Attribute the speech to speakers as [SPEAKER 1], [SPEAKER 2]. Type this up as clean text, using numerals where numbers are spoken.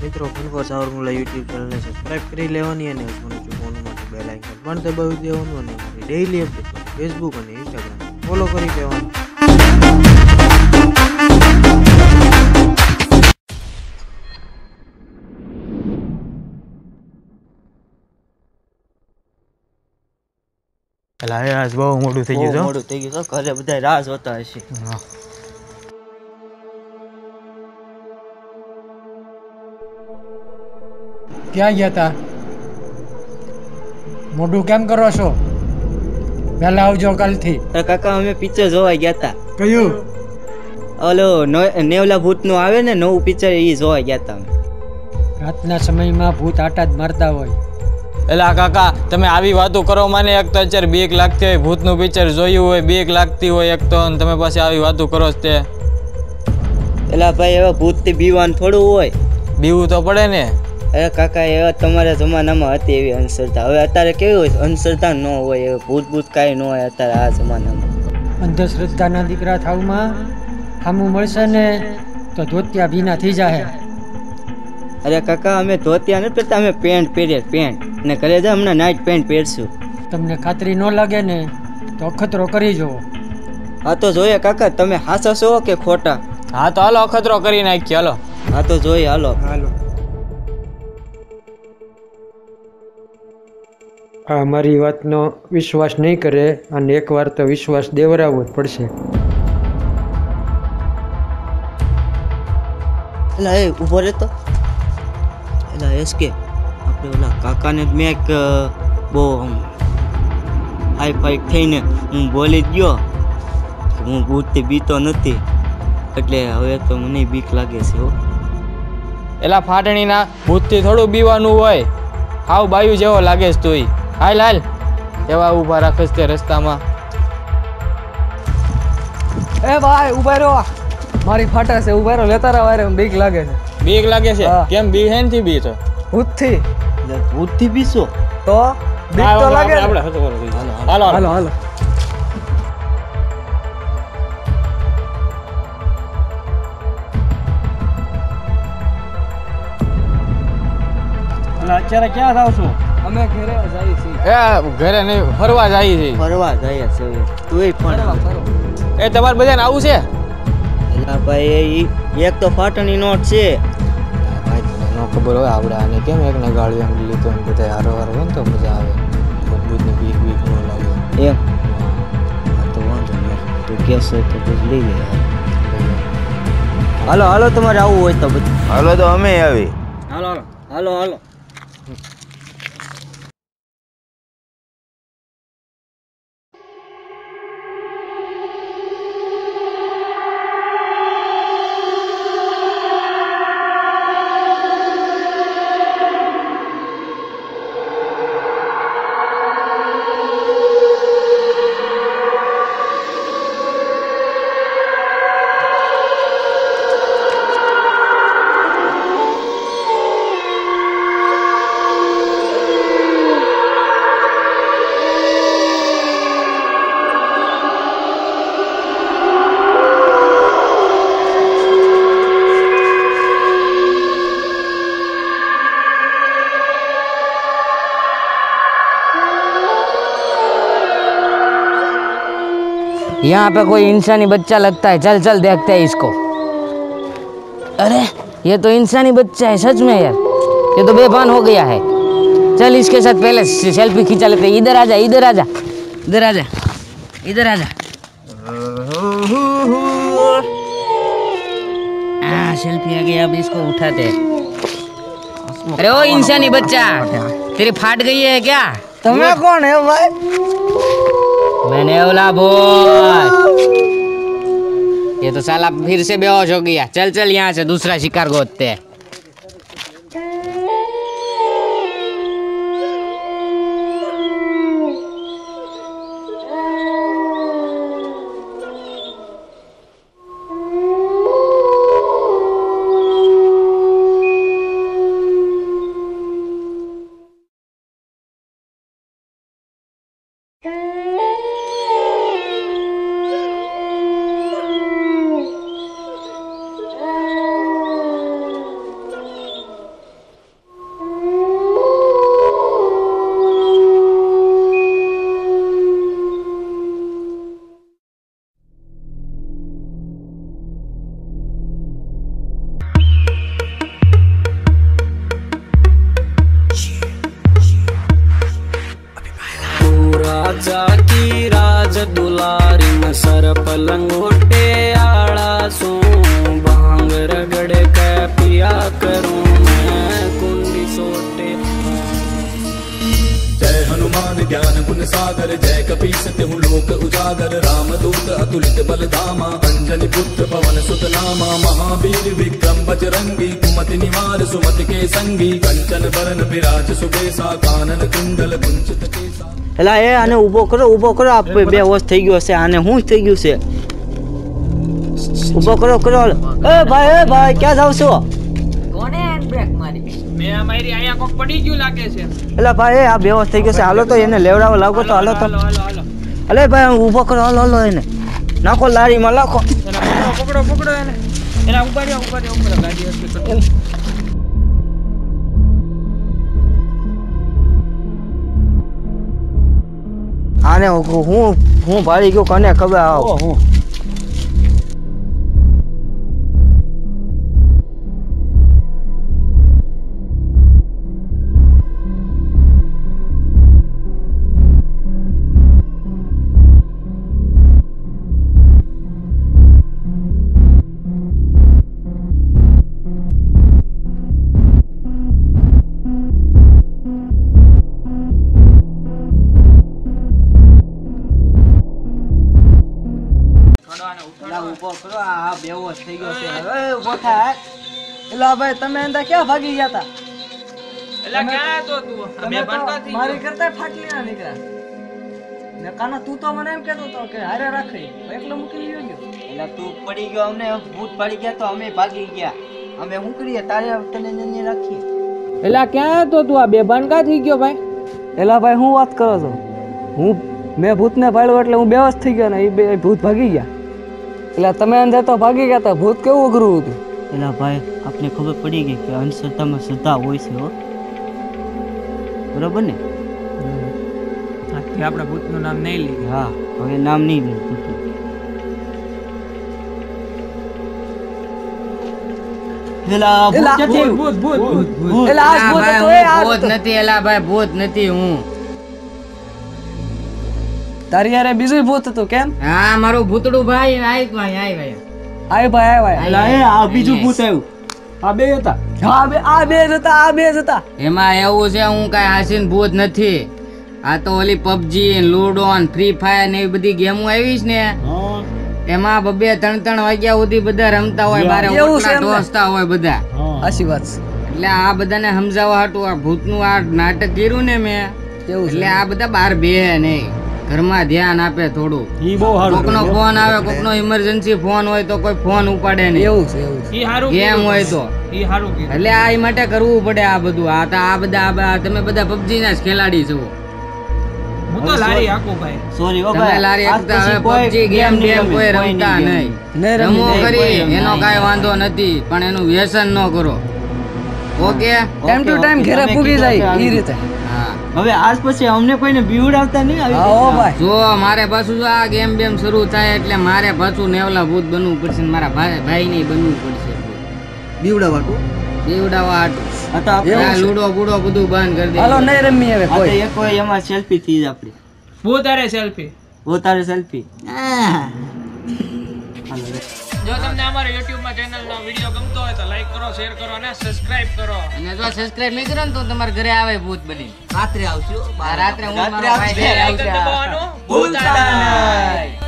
[SPEAKER 1] મિત્રો phone Savarkundla YouTube ચેનલને subscribe કરી લેવાની અને ફોન માટે બેલ આઇકન પણ દબાવી દેવાનું અને અમારી ડેઈલી અપડેટ ફેસબુક અને ઇન્સ્ટાગ્રામ ફોલો કરી દેવાનું.
[SPEAKER 2] એલા આજ બહુ મોડું થઈ ગયું
[SPEAKER 1] મોડું થઈ ગયું છે. ઘરે બધા રાહ જોતા હશે.
[SPEAKER 3] ક્યાં ગયા તા? મોઢું કેમ કરો છો? વહેલા આવજો કાલથી.
[SPEAKER 1] કાકા અમે પિક્ચર જોવા ગયા તા.
[SPEAKER 3] કયું?
[SPEAKER 1] ઓલો નેવલા ભૂતનું આવે ને નવું પિક્ચર, એ જોવા ગયા તા.
[SPEAKER 3] રાતના સમયમાં ભૂત આટા જ મારતા હોય.
[SPEAKER 2] એલા કાકા તમે આવી વાતો કરો, મને એક તો અત્યારે બીક લાગતી હોય, ભૂતનું પિક્ચર જોયું હોય બીક લાગતી હોય એક તો, તમે પાછી આવી વાતો કરો તે.
[SPEAKER 1] એલા ભાઈ હવે ભૂતથી બીવાનું થોડું હોય.
[SPEAKER 2] બીવું તો પડે ને.
[SPEAKER 1] અરે કાકા એવા તમારા જમાનામાં હતી એવી અંધશ્રદ્ધા. હવે અત્યારે કેવી હોય? અંધશ્રદ્ધા ન હોય, ભૂત કાંઈ ન હોય અત્યારે આ જમાનામાં.
[SPEAKER 3] અંધશ્રદ્ધાના દીકરા થાવમાં સામું મળશે ને તો ધોતિયા ભીના થઈ જાય.
[SPEAKER 1] અરે કાકા અમે ધોતિયા નથી પહેરતા, અમે પેન્ટ પહેરીએ, પેન્ટ. અને ઘરે જાય હમણાં નાઇટ પેન્ટ પહેરશું.
[SPEAKER 3] તમને ખાતરી ન લાગે ને તો અખતરો કરી જુઓ.
[SPEAKER 1] હા તો જોઈએ કાકા, તમે હાચા છો કે ખોટા?
[SPEAKER 2] હા તો હાલો અખતરો કરી નાખીએ. હાલો.
[SPEAKER 1] હા તો જોઈએ, હાલો.
[SPEAKER 3] આ અમારી વાતનો વિશ્વાસ નહીં કરે અને એકવાર તો વિશ્વાસ દેવરાવવો જ પડશે.
[SPEAKER 1] એલા એ ઊભો રહેતો. એલા એસકે, આપણે ઓલા કાકાને જ મેં એક બહુ હાઈ ફાઈ થઈને હું બોલી જ ગયો કે હું ભૂતથી બીતો નથી, એટલે હવે તો મને બીક લાગે છે. હો
[SPEAKER 2] એલા ફાટણીના ભૂતથી થોડું બીવાનું હોય, હાવ બાયું જેવો લાગે છે તું. હાલ હાલ એવા ઊભા રાખે તે રસ્તામાં.
[SPEAKER 4] એ ભાઈ ઉભા રહો, મારી ફાટા છે, ઉભા રહો, લેતા રહો. વારે બીક લાગે છે.
[SPEAKER 2] બીક લાગે છે? કેમ બી હે નથી બી તો?
[SPEAKER 4] ભૂતથી.
[SPEAKER 1] એટલે ભૂતથી બીસો
[SPEAKER 4] તો બીક તો લાગે ને.
[SPEAKER 2] હાલો
[SPEAKER 4] હાલો હાલો.
[SPEAKER 3] અત્યારે ક્યાં જાવ છો?
[SPEAKER 4] અમે ઘરે જઈએ છીએ.
[SPEAKER 2] એ ઘરે નહીં, ફરવા જાય છે.
[SPEAKER 1] ફરવા જાય છે. તુંય પણ
[SPEAKER 2] એ તમારે બધાને આવું છે?
[SPEAKER 1] એલા ભાઈ એક તો ફાટણી નોટ છે.
[SPEAKER 2] ભાઈ મને ન ખબર હોય આપણે આને કેમ એકને ગાળ્યું એમ લીધું એમ બધા હારો હારો હોય ને તો મજા આવે. બુદ્ધની બીક બીક ન લાગે
[SPEAKER 1] એમ. હા તો વાંધો નહીં, તું કહેશો તો પછી લઈ લે. હાલો હાલો, તમારે આવવું હોય તો બધું.
[SPEAKER 5] હાલો તો અમે આવી.
[SPEAKER 1] હાલો હાલો હાલો હાલો.
[SPEAKER 6] यहाँ पे कोई इंसानी बच्चा लगता है, चल चल देखते हैं इसको. अरे ये तो इंसानी बच्चा है सच में यार, ये तो बेभान हो गया है. चल इसके साथ पहले सेल्फी खींचा लेते हैं. इधर आजा, इधर आजा, इधर आजा, इधर आजा. हाँ सेल्फी आ गई, अब इसको उठाते हैं. अरे ओ इंसानी बच्चा, तेरी फाट गई है क्या?
[SPEAKER 4] તમે કોણ હે ભાઈ?
[SPEAKER 6] मैंने बोला बोल. ये तो साला फिर से बेहोश हो गया. चल चल यहाँ से दूसरा शिकार गोतते हैं.
[SPEAKER 5] लंगोटे आड़ा सू भांग रगड़ के पिया करूं मैं कुंडी सोटे।
[SPEAKER 7] जय हनुमान ज्ञान गुण सागर जय कपीस तिहु लोक उजागर रामदूत अतुलित बल धामा अंजनी पुत्र पवन सुत नामा महावीर विक्रम बजरंगी कुमति निवार सुमति के संगी कंचन बरन विराज सुबेसा कानन कुंडल कुंचित केसा।
[SPEAKER 1] એલા એ આને ઊભો કરો આ બે હોશ થઈ ગયો છે આને શું થઈ ગયું છે ઊભો કરો એ ભાઈ ક્યાં જાવ છો
[SPEAKER 6] કોને હેન્ડ બ્રેક મારી
[SPEAKER 2] મેં અમારી અહીંયા કોક પડી ગયું લાગે છે
[SPEAKER 1] એલા ભાઈ આ બેહોશ થઈ ગયો છે હાલો તો એને લેવડાવવા લાગો તો હાલો તો
[SPEAKER 2] હાલો
[SPEAKER 1] અલે ભાઈ ઊભો કરો હાલો એને નાખો લારીમાં નાખો
[SPEAKER 2] પકડો એને એના ઉપાડ્યો ગાડી હશે
[SPEAKER 1] આને હું ભાળી ગયો કને ખબર આવો ઊભો કરો આ બેહોશ થઈ ગયો છે એ ઊભો થાય
[SPEAKER 4] એલા ભાઈ તમે અંદર ક્યાં ભાગી ગયા હતા?
[SPEAKER 2] એલા ક્યાં હતો તું
[SPEAKER 4] તમે તો મારી કરતા ફાટલી ના નીકળ્યા ને કાના તું તો મને એમ કહેતો હતો કે હારે રાખી એકલો મૂકી ગયો
[SPEAKER 1] એલા તું પડી ગયો અમને ભૂત પડી ગયા તો અમે ભાગી ગયા અમે શું કરીએ તારે તને નની રાખીએ
[SPEAKER 2] એલા ક્યાં હતો તું આ બેભાન કા થઈ ગયો ભાઈ
[SPEAKER 4] એલા ભાઈ હું વાત કરો છો મેં ભૂતને પાડ્યો એટલે હું બેહોશ થઈ ગયો ને એ બે ભૂત ભાગી ગયા એટલે તમે અંદર તો ભાગી ગયા હતા ભૂત કેવું અઘરું હતું
[SPEAKER 1] એલા ભાઈ આપને ખબર પડી ગઈ કે અંધશ્રદ્ધામાં શ્રદ્ધા હોય છે હો બરોબર ને
[SPEAKER 2] આપણે ભૂતનું નામ નહીં લઈએ
[SPEAKER 1] હા હવે નામ નહીં લે ભૂત એલા
[SPEAKER 2] ભૂત
[SPEAKER 4] એલા આ ભૂત હતો એ આ
[SPEAKER 6] ભૂત નથી એલા ભાઈ ભૂત નથી હું
[SPEAKER 4] તારી યાર બીજું ભૂત હતું કેમ
[SPEAKER 6] હા મારું ભૂતડું ભાઈ આય ભાઈ
[SPEAKER 4] આય ભાઈ
[SPEAKER 1] એલા એ આ બીજું ભૂત આવ્યું આ બે હતા
[SPEAKER 4] આ બે જ હતા
[SPEAKER 6] એમાં એવું છે હું કઈ હાસીન ભૂત નથી આ તો ઓલી પબજી લૂડો ફ્રી ફાયર ને એવી બધી ગેમો આવી છે ને એમાં 2-3 વાગ્યા સુધી બધા રમતા હોય બારે ઓટલા ઢોસતા હોય બધા
[SPEAKER 4] સાચી વાત
[SPEAKER 6] એટલે આ બધાને સમજાવવા હાટું આ ભૂતનું આ નાટક કર્યું ને મેં એટલે આ બધા બહાર બેહે નહીં ઘરમાં ધ્યાન આપે થોડું કોકનો ફોન આવે કોકનો ઇમરજન્સી ફોન હોય તો કોઈ ફોન ઉપાડે નહીં
[SPEAKER 4] એવું છે
[SPEAKER 6] ગેમ હોય તો એટલે આ માટે કરવું પડે આ બધું આ બધા તમે બધા પબજી ના જ ખેલાડી છો
[SPEAKER 2] હું તો લારી હાકું ભાઈ
[SPEAKER 1] સોરી ઓ
[SPEAKER 6] તમે
[SPEAKER 1] ભાઈ
[SPEAKER 6] લારી એકતા હવે PUBG ગેમ કોઈ રમતા નહીં રમો કરી એનો કાઈ વાંધો નથી પણ એનું વ્યસન ન કરો ઓકે
[SPEAKER 4] ટાઈમ ટુ ટાઈમ ઘરે પૂગી જાય ઈ રીતે
[SPEAKER 6] હા
[SPEAKER 1] હવે આજ પછી અમને કોઈને બીવડાવતા નહીં આવી
[SPEAKER 4] હા ભાઈ
[SPEAKER 6] જો મારે પાછું આ ગેમ શરૂ થાય એટલે મારે પાછું નેવલા ભૂત બનવું પડશે ને મારા ભાઈ ને બનવું પડશે
[SPEAKER 1] બીવડાવવા
[SPEAKER 6] બીવડાવા
[SPEAKER 1] આ તો આપણે
[SPEAKER 6] લૂડો બુડો બધું બંધ કરી દે
[SPEAKER 4] હાલો નહીં રમી હવે
[SPEAKER 1] આ તો
[SPEAKER 4] કોઈ
[SPEAKER 1] એક હોય એમાં સેલ્ફી થઈ જ આપણી
[SPEAKER 2] ભૂત અરે સેલ્ફી
[SPEAKER 1] તારે સેલ્ફી
[SPEAKER 2] જો તમને અમારા YouTube માં ચેનલનો વિડિયો ગમતો હોય તો લાઈક કરો શેર કરો અને સબસ્ક્રાઇબ કરો
[SPEAKER 6] અને જો સબસ્ક્રાઇબ નહીં કરો ને તો તમારા ઘરે આવે ભૂત બની
[SPEAKER 1] રાત્રે આવશું
[SPEAKER 6] રાત્રે હું મારો ભાઈ
[SPEAKER 2] બેલ આઇકન દબાવવાનું ભૂલતા નહીં.